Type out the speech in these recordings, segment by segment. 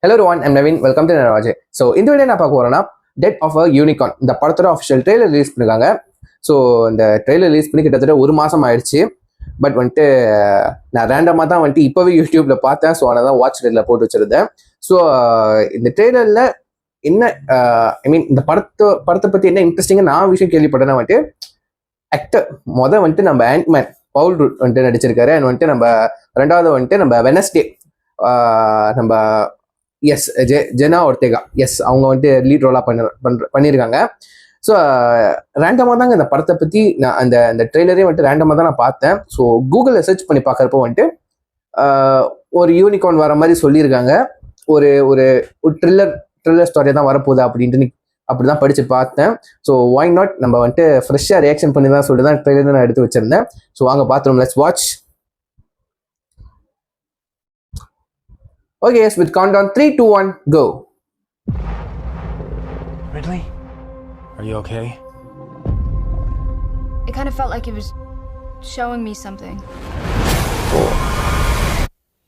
Hello everyone, I'm Naveen. Welcome to Narajay. So இந்த video நான் பார்க்க போறேன்னா டெத் ஆஃப் அ யூனிகார்ன் இந்த படத்தோட அஃபிஷியல் ட்ரெய்லர் ரிலீஸ் பண்ணிருக்காங்க. ஸோ இந்த ட்ரெய்லர் ரிலீஸ் பண்ணி கிட்டத்தட்ட ஒரு மாசம் ஆயிடுச்சு. பட் வந்துட்டு நான் ரேண்டமாக தான் வந்துட்டு இப்போவே யூடியூப்ல பார்த்தேன். ஸோ அதனால தான் வாட்ச் லிஸ்ட்ல போட்டு வச்சிருந்தேன். ஸோ இந்த ட்ரெய்லர்ல என்ன இந்த படத்தை பத்தி என்ன இன்ட்ரெஸ்டிங்காக நான் விஷயம் கேள்விப்பட்டேன்னா வந்துட்டு ஆக்டர் வந்துட்டு நம்ம ஆண்ட்மேன் பவுல் ரூட் வந்துட்டு நடிச்சிருக்காரு. அண்ட் வந்துட்டு நம்ம ரெண்டாவது வந்துட்டு நம்ம வெனஸ்டே நம்ம எஸ் ஜெனா ஒர்த்தேகா அவங்க வந்துட்டு லீட் ரோலா பண்ணியிருக்காங்க. ஸோ ரேண்டமாக தாங்க இந்த படத்தை பற்றி நான் அந்த ட்ரெய்லரே வந்துட்டு ரேண்டமாக தான் நான் பார்த்தேன். ஸோ கூகுளில் சர்ச் பண்ணி பார்க்குறப்போ வந்துட்டு ஒரு யூனிகார்ன் வர மாதிரி சொல்லியிருக்காங்க. ஒரு ஒரு த்ரில்லர் ஸ்டோரி தான் வரப்போகுது அப்படின்ட்டு அப்படிதான் படிச்சு பார்த்தேன். ஸோ ஒய் நாட் நம்ம வந்துட்டு ஃப்ரெஷ்ஷாக ரியாக்ஷன் பண்ணி தான் சொல்லிட்டு தான் ட்ரெய்லர் நான் எடுத்து வச்சிருந்தேன். ஸோ வாங்க பார்த்துருவோம். Let's watch. Okay, yes, with countdown 3, 2, 1, go. Ridley? Are you okay? It kind of felt like it was showing me something.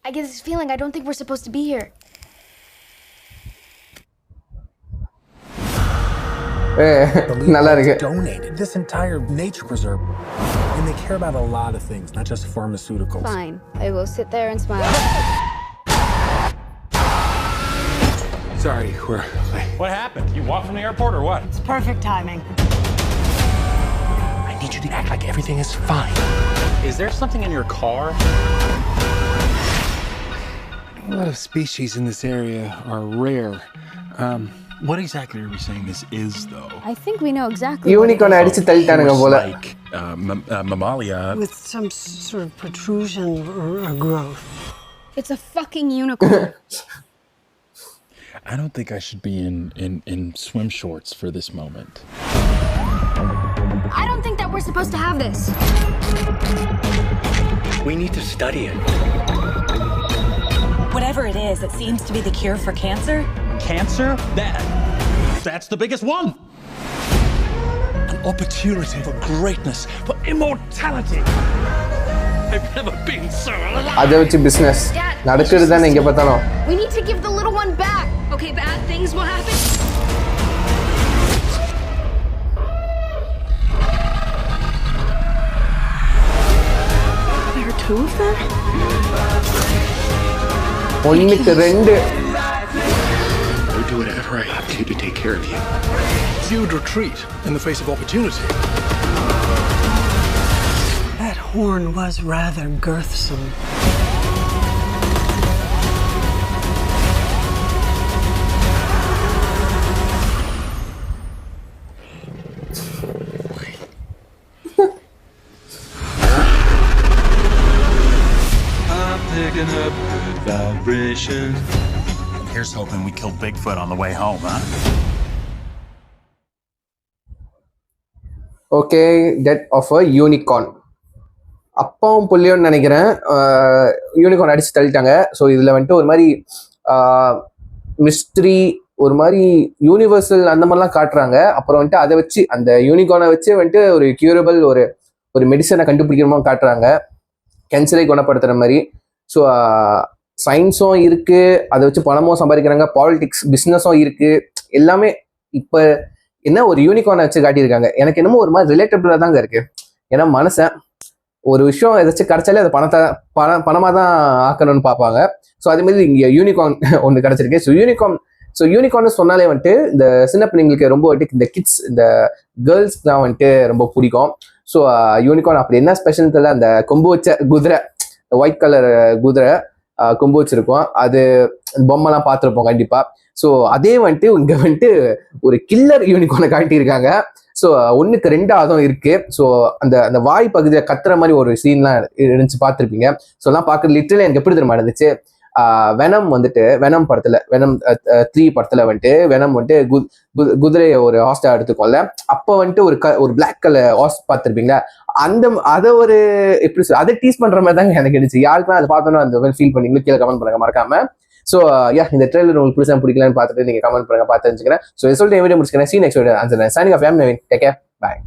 I get this feeling I don't think we're supposed to be here. நல்லா இருக்கு. Donated this entire nature preserve. And they care about a lot of things, not just pharmaceuticals. Fine. I will sit there and smile. Sorry, we're late. What happened? You walked from the airport or what? It's perfect timing. I need you to act like everything is fine. Is there something in your car? A lot of species in this area are rare. What exactly are we saying this is, though? I think we know exactly. Unicorn அடிச்சு தள்ளிட்டானுங்க போல. Like mammalia. With some sort of protrusion or growth. It's a fucking unicorn. I don't think I should be in swim shorts for this moment. I don't think that we're supposed to have this. We need to study it. Whatever it is, it seems to be the cure for cancer. Cancer? That's the biggest one. An opportunity for greatness, for immortality. I've never been so alive. அதை வச்சு business நடக்குது தானே இங்க பார்த்தாலும். We need to give the little one back. Okay, bad things will happen. There are two of them? ஒன்னுக்கு ரெண்டு. I'll do whatever I have to take care of you. You'd retreat in the face of opportunity. That horn was rather girthsome. I'm picking up good vibrations. Here's hoping we kill Bigfoot on the way home, huh? Okay, death of a unicorn. அப்பாவும் புள்ளியோன்னு நினைக்கிறேன். Unicorn அடிச்சு தள்ளிட்டாங்க. So இதில் வந்துட்டு ஒரு மாதிரி mystery, ஒரு மாதிரி யூனிவர்சல் அந்த மாதிரிலாம் காட்டுறாங்க. அப்புறம் வந்துட்டு அதை வச்சு அந்த யூனிகார்னை வச்சு வந்துட்டு ஒரு கியூரபிள் ஒரு மெடிசனை கண்டுபிடிக்கிறமா காட்டுறாங்க, கேன்சரை குணப்படுத்துகிற மாதிரி. ஸோ சயின்ஸும் இருக்குது, அதை வச்சு பணமும் சம்பாதிக்கிறாங்க, பாலிடிக்ஸ் பிஸ்னஸும் இருக்குது, எல்லாமே. இப்போ என்ன ஒரு யூனிகார்னை வச்சு காட்டியிருக்காங்க. எனக்கு என்னமோ ஒரு மாதிரி ரிலேட்டபிளாக தாங்க இருக்குது. ஏன்னா மனுஷன் ஒரு விஷயம் ஏதாச்சும் கிடைச்சாலே அதை பணமாக தான் ஆக்கணும்னு பார்ப்பாங்க. ஸோ அதே மாதிரி இங்கே யூனிகார்ன் ஒன்று கிடச்சிருக்கு. ஸோ யூனிகார்ன் சொன்னாலே வந்துட்டு இந்த சின்ன பிள்ளைங்களுக்கு ரொம்ப வந்துட்டு இந்த கிட்ஸ், இந்த கேர்ள்ஸ் தான் வந்துட்டு ரொம்ப பிடிக்கும். ஸோ யூனிகார்ன் அப்படி என்ன ஸ்பெஷல் தெரியல. அந்த கொம்பு வச்ச குதிரை, ஒயிட் கலர் குதிரை கொம்பு வச்சிருக்கோம், அது பொம்மைலாம் பார்த்துருப்போம் கண்டிப்பா. ஸோ அதே வந்துட்டு இங்க வந்துட்டு ஒரு கில்லர் யூனிகார்னை காட்டியிருக்காங்க. ஸோ ஒன்றுக்கு ரெண்டாவதும் இருக்கு. ஸோ அந்த வாய் பகுதியில் கத்துற மாதிரி ஒரு சீன்லாம் இருந்துச்சு, பார்த்துருப்பீங்க. ஸோ எல்லாம் பார்க்குறது லிட்டரலி எனக்கு எப்படி தெரியுமா இருந்துச்சு. வெனம் படத்துல, வெனம் 3 படத்துல வந்துட்டு வெனம் வந்துட்டு குதிரையை ஒரு ஹாஸ்டா எடுத்துக்கோல, அப்போ வந்துட்டு ஒரு பிளாக் கலர் ஹாஸ் பார்த்துருப்பீங்களா, அதை ஒரு எப்படி அதை டீஸ் பண்ற மாதிரி தாங்க எனக்கு இருந்துச்சு. யாருக்குமே அதை பார்த்தோன்னா அந்த ஃபீல் பண்ணீங்களோ கீழே கமெண்ட் பண்ணுங்க மறக்காம. ஸோ இந்த ட்ரெய்லர் உங்களுக்கு பிடிச்சா பிடிக்கலான்னு பார்த்துட்டு நீங்க கமெண்ட் பண்ணுங்க, பார்த்து தெரிஞ்சுக்கிறேன். ஸோ சொல்லிட்டு வீடியோ முடிச்சுக்கிறேன். See you next video. Signing off. I'm Naveen. Take care. Bye.